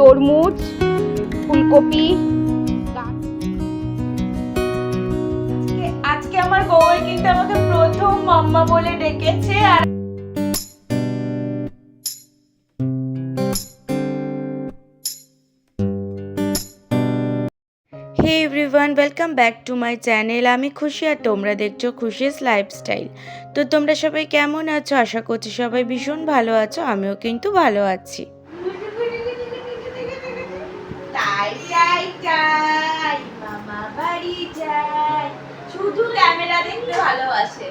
তরমুজ, ফুলকপি। আজকে আমার বউ কিন্তু আমাকে প্রথম মাম্মা বলে ডেকেছে। আর hey everyone, welcome back to my channel. আমি খুশি আর তোমরা দেখছো খুশিস লাইফস্টাইল। তো তোমরা সবাই কেমন আছো? আশা করছি সবাই ভীষণ ভালো আছো, আমিও কিন্তু ভালো আছি। তাই তাই তাই মামা বাড়ি যাই। শুধু ক্যামেরা দেখতে ভালোবাসে,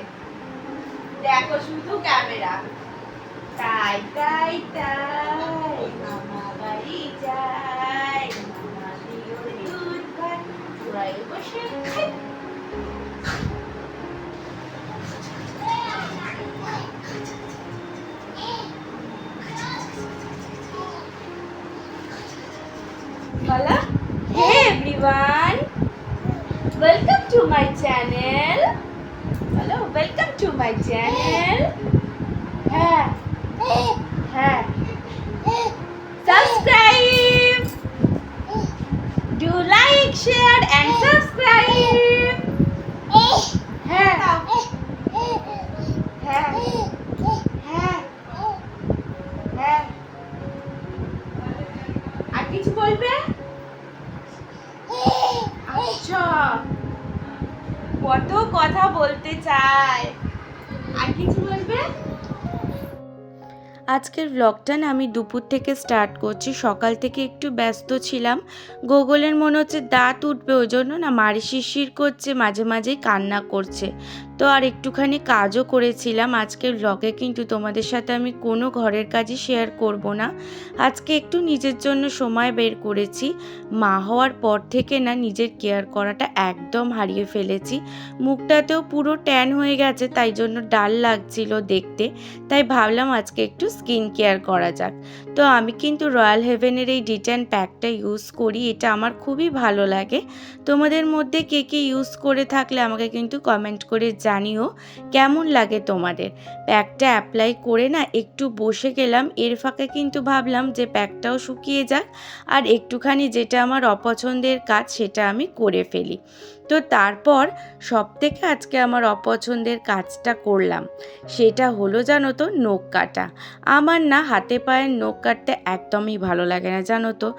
দেখো শুধু ক্যামেরা। তাই তাই তাই মামা বাড়ি যাই, মামা দিও দুধ ভাত, চুড়াই বসে খাই। বলা, hey everyone, welcome to my channel. Hello, welcome to my channel. হ্যাঁ হ্যাঁ, subscribe, do like, share and subscribe. হ্যাঁ হ্যাঁ হ্যাঁ হ্যাঁ। আর কিছু বলবে? আচ্ছা, কত কথা বলতে চায়। আর কিছু বলবে? আজকের ব্লগটা না আমি দুপুর থেকে স্টার্ট করছি। সকাল থেকে একটু ব্যস্ত ছিলাম। গোগলের মনে হচ্ছে দাঁত উঠবে, ওই জন্য না মারি শিরশির করছে, মাঝে মাঝেই কান্না করছে। তো আর একটুখানি কাজও করেছিলাম। আজকের ব্লগে কিন্তু তোমাদের সাথে আমি কোনো ঘরের কাজই শেয়ার করব না। আজকে একটু নিজের জন্য সময় বের করেছি। মা হওয়ার পর থেকে না নিজের কেয়ার করাটা একদম হারিয়ে ফেলেছি। মুখটাতেও পুরো ট্যান হয়ে গেছে, তাই জন্য ডাল লাগছিল দেখতে। তাই ভাবলাম আজকে একটু স্কিন কেয়ার করা যাক। তো আমি কিন্তু রয়্যাল হেভেনের এই ডিট্যান প্যাকটা ইউজ করি, এটা আমার খুবই ভালো লাগে। তোমাদের মধ্যে কে কে ইউজ করে থাকলে আমাকে কিন্তু কমেন্ট করে জানিও কেমন লাগে তোমাদের। প্যাকটা অ্যাপ্লাই করে না একটু বসে গেলাম, এর ফাঁকে কিন্তু ভাবলাম যে প্যাকটাও শুকিয়ে যাক আর একটুখানি যেটা আমার অপছন্দের কাজ সেটা আমি করে ফেলি। তো তারপর সবথেকে আজকে আমার অপছন্দের কাজটা করলাম, সেটা হলো জানো তো নখ কাটা। আমার না হাতে পায়ের নখ কাটতে একদমই ভালো লাগে না জানো তো,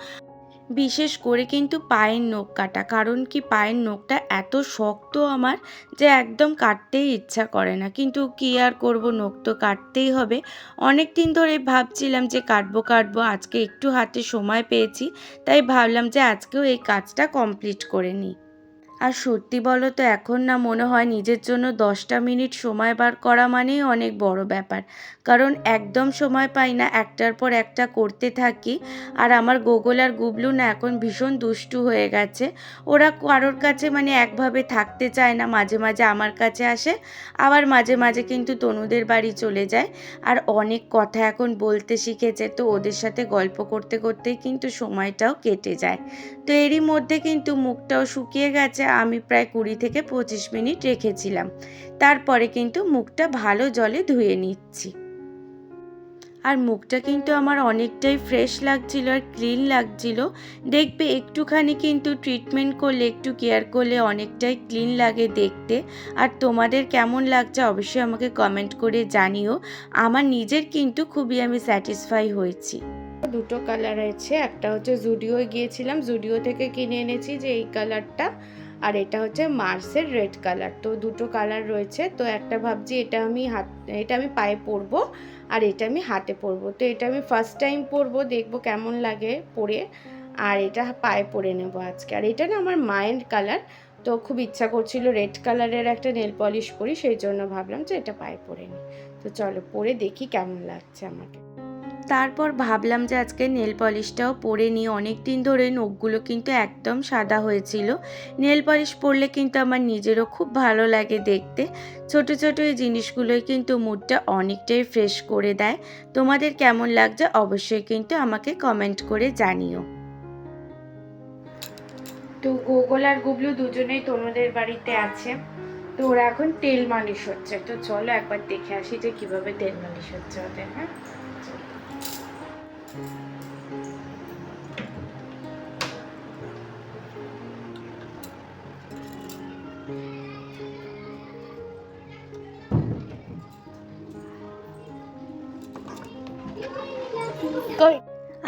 বিশেষ করে কিন্তু পায়ের নখ কাটা। কারণ কি, পায়ের নখটা এত শক্ত আমার যে একদম কাটতেই ইচ্ছা করে না, কিন্তু কি আর করব, নখ তো কাটতেই হবে। অনেক দিন ধরে ভাবছিলাম যে কাটবো, আজকে একটু হাতে সময় পেয়েছি, তাই ভাবলাম যে আজকেও এই কাজটা কমপ্লিট করে নিই। আর সত্যি বলো তো, এখন না মনে হয় নিজের জন্য 10টা মিনিট সময় বার করা মানেই অনেক বড় ব্যাপার। কারণ একদম সময় পাই না, একটার পর একটা করতে থাকি। আর আমার গোগল আর গুবলু না এখন ভীষণ দুষ্টু হয়ে গেছে। ওরা কারোর কাছে মানে একভাবে থাকতে চায় না, মাঝে মাঝে আমার কাছে আসে, আবার মাঝে মাঝে কিন্তু তনুদের বাড়ি চলে যায়। আর অনেক কথা এখন বলতে শিখেছে, তো ওদের সাথে গল্প করতে করতেই কিন্তু সময়টাও কেটে যায়। তো এরই মধ্যে কিন্তু মুখটাও শুকিয়ে গেছে। আমি প্রায় 20 থেকে 25 মিনিট রেখেছিলাম, তারপরে কিন্তু মুখটা ভালো জলে ধুয়ে নিচ্ছি। আর মুখটা কিন্তু আমার অনেকটাই ফ্রেশ লাগছিল আর ক্লিন লাগছিল। দেখবে একটুখানি কিন্তু ট্রিটমেন্ট করলে, একটু কেয়ার করলে অনেকটাই ক্লিন লাগে দেখতে। আর তোমাদের কেমন লাগছে অবশ্যই আমাকে কমেন্ট করে জানিও। আমার নিজের কিন্তু খুবই আমি স্যাটিসফাই হয়েছি। দুটো কালার আছে, একটা হচ্ছে জুডিওয়ে গিয়েছিলাম, জুডিও থেকে কিনে এনেছি যে এই কালারটা, আর এটা হচ্ছে মার্সের রেড কালার। তো দুটো কালার রয়েছে। তো একটা ভাবছি এটা আমি পায়ে পরবো, আর এটা আমি হাতে পরবো। তো এটা আমি ফার্স্ট টাইম পরবো, দেখবো কেমন লাগে পরে। আর এটা পায়ে পরে নেব আজকে। আর এটা না আমার মায়ের কালার, তো খুব ইচ্ছা করছিল রেড কালারের একটা নেল পলিশ পরি, সেই জন্য ভাবলাম যে এটা পায়ে পরে নিই। তো চলো পরে দেখি কেমন লাগছে আমাকে। তারপর ভাবলাম যে আজকে নেল পলিশটাও পরে নিই। অনেক দিন ধরে নখগুলো কিন্তু একদম সাদা হয়েছিল। নেল পলিশ পরলে কিন্তু আমার নিজেরও খুব ভালো লাগে দেখতে। ছোট ছোট এই জিনিসগুলোই কিন্তু মুডটা অনেকটাই ফ্রেশ করে দেয়। তোমাদের কেমন লাগছে অবশ্যই কিন্তু আমাকে কমেন্ট করে জানিও। তো গোগল আর গুবলু দুজনেই তনুদের বাড়িতে আছে। তো ওরা এখন তেল মালিশ হচ্ছে। তো চলো একবার দেখে আসি যে কিভাবে তেল মালিশ হচ্ছে ওদের। হ্যাঁ,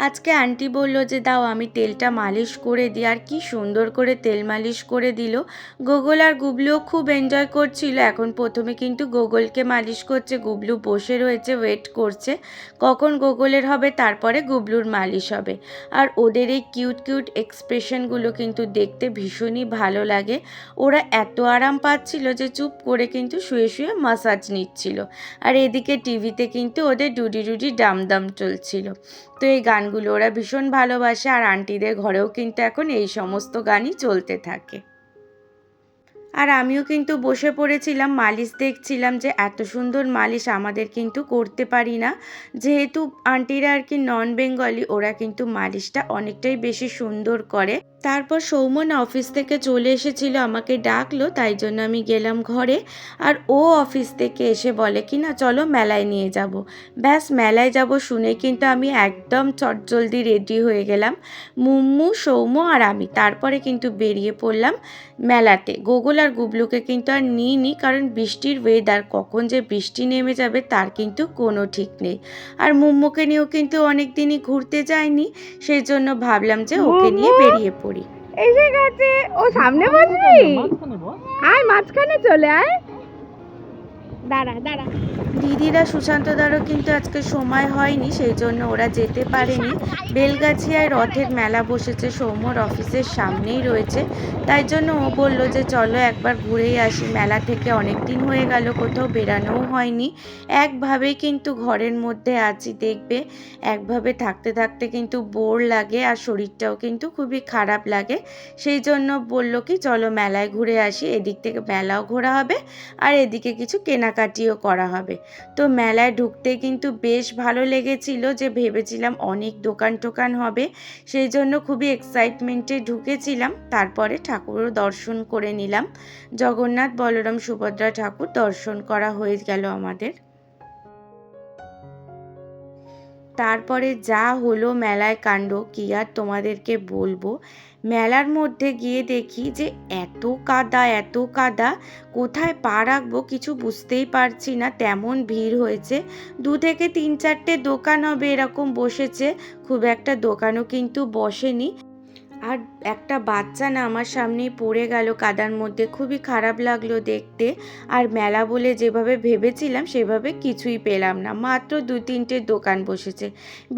আজকে আন্টি বলল যে দাও আমি তেলটা মালিশ করে দিই, আর কি সুন্দর করে তেল মালিশ করে দিল। গোগল আর গুবলুও খুব এনজয় করছিল। এখন প্রথমে কিন্তু গোগলকে মালিশ করছে, গুবলু বসে রয়েছে ওয়েট করছে কখন গোগলের হবে, তারপরে গুবলুর মালিশ হবে। আর ওদের এই কিউট কিউট এক্সপ্রেশনগুলো কিন্তু দেখতে ভীষণই ভালো লাগে। ওরা এত আরাম পাচ্ছিল যে চুপ করে কিন্তু শুয়ে শুয়ে মাসাজ নিচ্ছিল। আর এদিকে টিভিতে কিন্তু ওদের ডুডি ডুডি ডাম ডাম চলছিল। তো এই গানগুলো ওরা ভীষণ ভালোবাসে, আর আন্টিদের ঘরেও কিন্তু এখন এই সমস্ত গানই চলতে থাকে। আর আমিও কিন্তু বসে পড়েছিলাম, মালিশ দেখছিলাম যে এত সুন্দর মালিশ আমাদের কিন্তু করতে পারি না, যেহেতু আন্টিরা আর কি নন বেঙ্গলি, ওরা কিন্তু মালিশটা অনেকটাই বেশি সুন্দর করে। তারপর সৌমন অফিস থেকে চলে এসেছিল, আমাকে ডাকলো, তাই জন্য আমি গেলাম ঘরে। আর ও অফিস থেকে এসে বলে কি না চলো মেলায় নিয়ে যাব। ব্যাস মেলায় যাব শুনে কিন্তু আমি একদম চটজলদি রেডি হয়ে গেলাম, মুম্মু সৌম আর আমি। তারপরে কিন্তু বেরিয়ে পড়লাম মেলাতে। গোগল আর গুবলুকে কিন্তু আর নিইনি, কারণ বৃষ্টির ওয়েদার, কখন যে বৃষ্টি নেমে যাবে তার কিন্তু কোনো ঠিক নেই। আর মুম্মুকে নিয়েও কিন্তু অনেক দিনই ঘুরতে যায়নি, সেই জন্য ভাবলাম যে ওকে নিয়ে বেরিয়ে পড়ি। এসে গেছে, ও সামনে বসবি, আয় মাঝখানে চলে আয়, দাঁড়া দাঁড়া। দিদিরা সুশান্তদারও কিন্তু আজকে সময় হয়নি, সেই জন্য ওরা যেতে পারেনি। বেলগাছিয়ায় রথের মেলা বসেছে, সৌম্যর অফিসের সামনেই রয়েছে, তাই জন্য ও বলল যে চলো একবার ঘুরেই আসি, মেলা থেকে অনেক দিন হয়ে গেল কোথাও বেরানোও হয়নি, একভাবেই কিন্তু ঘরের মধ্যে আছি। দেখবে একভাবে থাকতে থাকতে কিন্তু বোর লাগে, আর শরীরটাও কিন্তু খুবই খারাপ লাগে, সেই জন্য বলল কি চলো মেলায় ঘুরে আসি, এদিক থেকে মেলাও ঘোরা হবে আর এদিকে কিছু কেনাকাটিও করা হবে। তো মেলায় ঢুকতে কিন্তু বেশ ভালো লেগেছিল, যে ভেবেছিলাম অনেক দোকান টোকান হবে, সেই জন্য খুবই এক্সাইটমেন্টে ঢুকেছিলাম। তারপরে ঠাকুরও দর্শন করে নিলাম, জগন্নাথ বলরাম সুভদ্রা ঠাকুর দর্শন করা হয়ে গেল আমাদের। তারপরে যা হলো মেলায় কাণ্ড কি আর তোমাদেরকে বলবো। মেলার মধ্যে গিয়ে দেখি যে এত কাদা এত কাদা, কোথায় পা রাখবো কিছু বুঝতেই পারছি না, তেমন ভিড় হয়েছে। 2 থেকে 3-4টে দোকান হবে এরকম বসেছে, খুব একটা দোকানও কিন্তু বসেনি। আর একটা বাচ্চা না আমার সামনেই পড়ে গেল কাদার মধ্যে, খুবই খারাপ লাগলো দেখতে। আর মেলা বলে যেভাবে ভেবেছিলাম সেভাবে কিছুই পেলাম না, মাত্র 2-3টে দোকান বসেছে,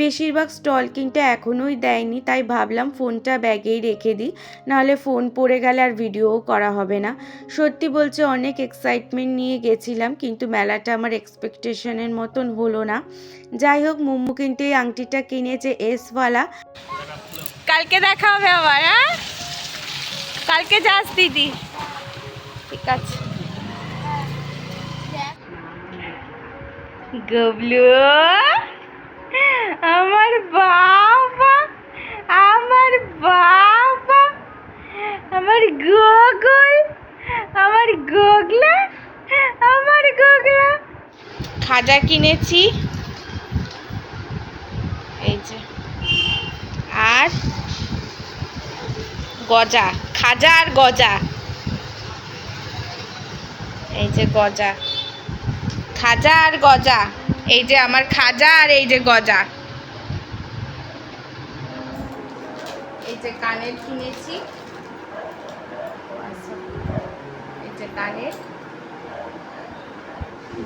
বেশিরভাগ স্টল কিন্তু এখনোই দেয়নি। তাই ভাবলাম ফোনটা ব্যাগেই রেখে দিই, নাহলে ফোন পড়ে গেলে আর ভিডিওও করা হবে না। সত্যি বলছে অনেক এক্সাইটমেন্ট নিয়ে গেছিলাম, কিন্তু মেলাটা আমার এক্সপেকটেশনের মতন হলো না। যাই হোক, মুম্মু কিন্তু এই আংটিটা কিনেছে এসওয়ালা। কালকে দেখা হবে আবার, হ্যাঁ কালকে যাস দিদি, ঠিক আছে। গবলু আমার বাবা, আমার বাবা, আমার গোগল, আমার গোগলা, আমার গোগলা। খাজা কিনেছি এই যে, আর গজা, খাজা আর গজা, এই যে গজা, খাজা আর গজা, এই যে আমার খাজা আর এই যে গজা। এই যে কানের কিনেছি, এই যে কানের,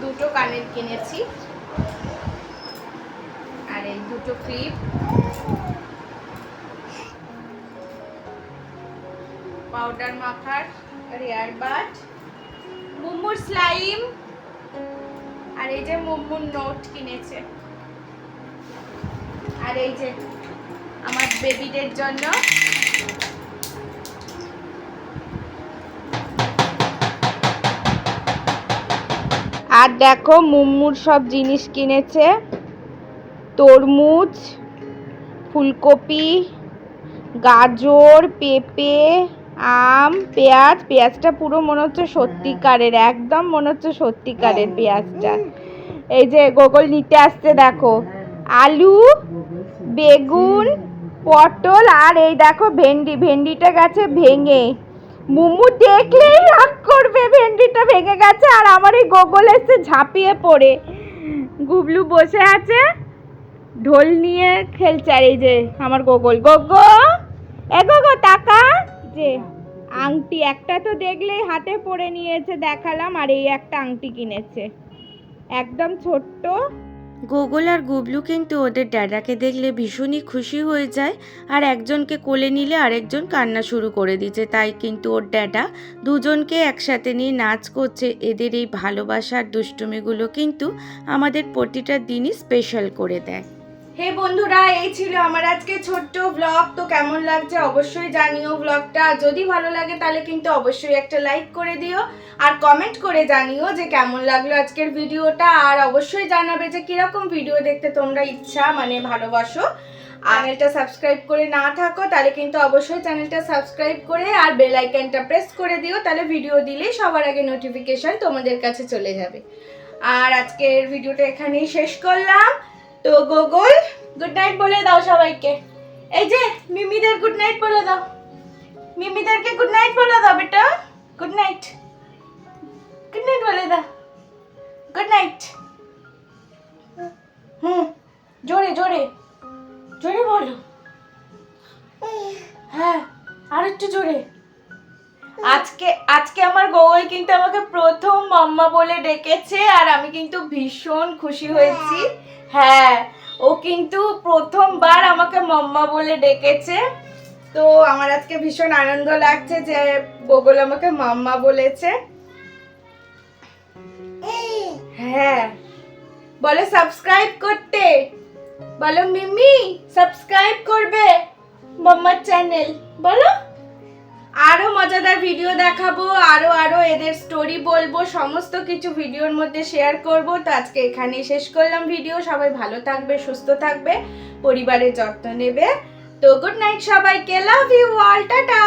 2টো কানের কিনেছি, আর এই 2টো ক্লিপ, পাউডার মাখার, হেয়ার বাড, মুম্মুর স্লাইম, আর এই যে মুম্মুর নোট কিনেছে, আর এই যে আমার বেবিদের জন্য আর দেখো মুম্মুর সব জিনিস কিনেছে, তরমুজ, ফুলকপি, গাজর, পেঁপে, আম, পেঁয়াজ। পেঁয়াজটা পুরো মনে হচ্ছে সত্যিকারের, একদম মনে হচ্ছে সত্যিকারের পেঁয়াজটা। এই যে গোগল নিতে আসছে দেখো, আলু, বেগুন, পটল, আর এই দেখো ভেন্ডি। ভেন্ডিটা গেছে ভেঙে, মুমু দেখলেই রাগ করবে, ভেন্ডিটা ভেঙে গেছে। আর আমার এই গোগল এসে ঝাঁপিয়ে পড়ে, গুবলু বসে আছে, ঢোল নিয়ে খেলছে। আর এই যে আমার গোগল, গোগো এ গোগো টাকা, যে আংটি একটা তো দেখলেই হাতে পরে নিয়েছে, দেখালাম। আর এই একটা আংটি কিনেছে, একদম ছোট্ট। গোগল আর গুবলু কিন্তু ওদের ড্যাডাকে দেখলে ভীষণই খুশি হয়ে যায়, আর একজনকে কোলে নিলে আরেকজন কান্না শুরু করে দিচ্ছে। তাই কিন্তু ওর ড্যাডা দুজনকে একসাথে নিয়ে নাচ করছে। এদের এই ভালোবাসার দুষ্টুমিগুলো কিন্তু আমাদের প্রতিটা দিনই স্পেশাল করে দেয়। হে বন্ধুরা, এই ছিল আমার আজকে ছোট্ট ব্লগ। তো কেমন লাগছে অবশ্যই জানিও ব্লগটা। যদি ভালো লাগে তাহলে কিন্তু অবশ্যই একটা লাইক করে দিও, আর কমেন্ট করে জানিও যে কেমন লাগলো আজকের ভিডিওটা। আর অবশ্যই জানাবে যে কিরকম ভিডিও দেখতে তোমরা ইচ্ছা মানে ভালোবাসো। চ্যানেলটা সাবস্ক্রাইব করে না থাকো তাহলে কিন্তু অবশ্যই চ্যানেলটা সাবস্ক্রাইব করে আর বেল আইকনটা প্রেস করে দিও, তাহলে ভিডিও দিলেই সবার আগে নোটিফিকেশন তোমাদের কাছে চলে যাবে। আর আজকের ভিডিওটা এখানেই শেষ করলাম। তো গোগল গুড নাইট বলে দাও সবাইকে। এই যে মিমিদের গুড নাইট বলে দাও, মিমিদেরকে গুড নাইট বলে দাও বেটা। গুড নাইট, গুড নাইট বলে দাও, গুড নাইট। জোরে জোরে জোরে বলো, হ্যাঁ আর একটু জোরে। আজকে আমার গোগল কিন্তু আমাকে প্রথম মাম্মা বলে ডেকেছে, আর আমি কিন্তু ভীষণ খুশি হয়েছি। হ্যাঁ, ও কিন্তু প্রথমবার আমাকে মাম্মা বলে ডেকেছে। তো আমার আজকে ভীষণ আনন্দ লাগছে যে গোগল আমাকে মাম্মা বলেছে। হ্যাঁ বলো সাবস্ক্রাইব করতে, বলো মিমি সাবস্ক্রাইব করবে মাম্মার চ্যানেল, বলো। আরো মজাদার ভিডিও দেখাবো, আরো এদের স্টোরি বলবো, সমস্ত কিছু ভিডিওর মধ্যে শেয়ার করব। তো আজকে এখানেই শেষ করলাম ভিডিও। সবাই ভালো থাকবে, সুস্থ থাকবে, পরিবারের যত্ন নেবে। তো গুড নাইট সবাইকে, লাভ ইউ অল, টাটা।